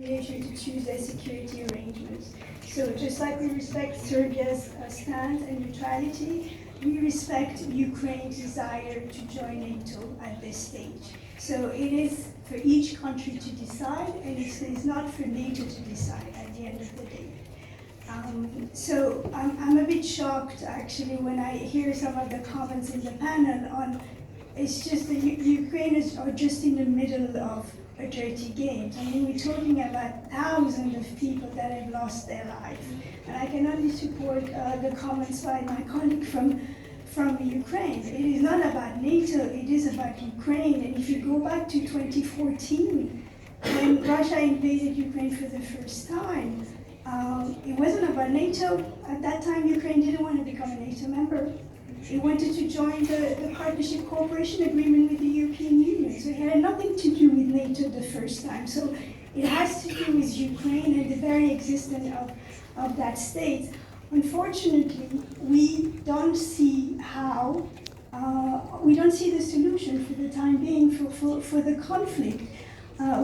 NATO to choose their security arrangements. So just like we respect Serbia's stance and neutrality, we respect Ukraine's desire to join NATO at this stage. So it is for each country to decide, and it is not for NATO to decide at the end of the day. So I'm a bit shocked actually when I hear some of the comments in the panel on, it's just the Ukrainians are just in the middle of a dirty game. I mean, we're talking about thousands of people that have lost their life. And I can only support the comments by my colleague from Ukraine. It is not about NATO, it is about Ukraine. And if you go back to 2014, when Russia invaded Ukraine for the first time, it wasn't about NATO. At that time, Ukraine didn't want to become a NATO member. It wanted to join the Partnership Cooperation Agreement with the European Union. So it had nothing to do with NATO the first time. So it has to do with Ukraine and the very existence of that state. Unfortunately, we don't see how, we don't see the solution for the time being for the conflict.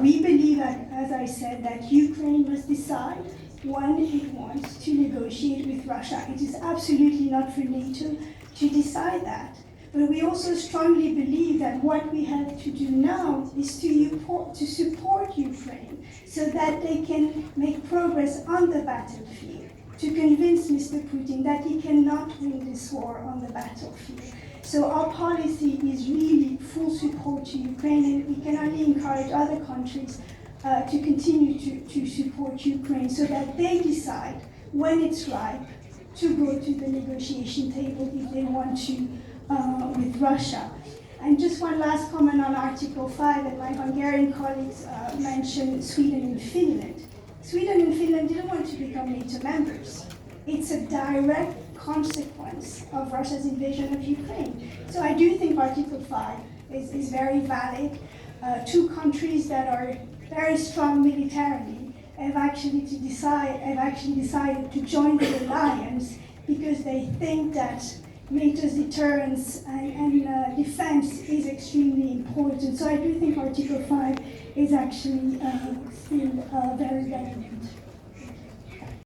We believe, as I said, that Ukraine must decide when it wants to negotiate with Russia. It is absolutely not for NATO to decide that. But we also strongly believe that what we have to do now is to support Ukraine so that they can make progress on the battlefield, to convince Mr. Putin that he cannot win this war on the battlefield. So our policy is really full support to Ukraine, and we can only encourage other countries to continue to support Ukraine so that they decide when it's right to go to the negotiation table if they want to with Russia. And just one last comment on Article 5, and my Hungarian colleagues mentioned Sweden and Finland. Sweden and Finland didn't want to become NATO members. It's a direct consequence of Russia's invasion of Ukraine. So I do think Article 5 is very valid. Two countries that are very strong militarily have actually decided to join the alliance because they think that NATO's deterrence and defense is extremely important. So I do think Article 5 is actually still very relevant.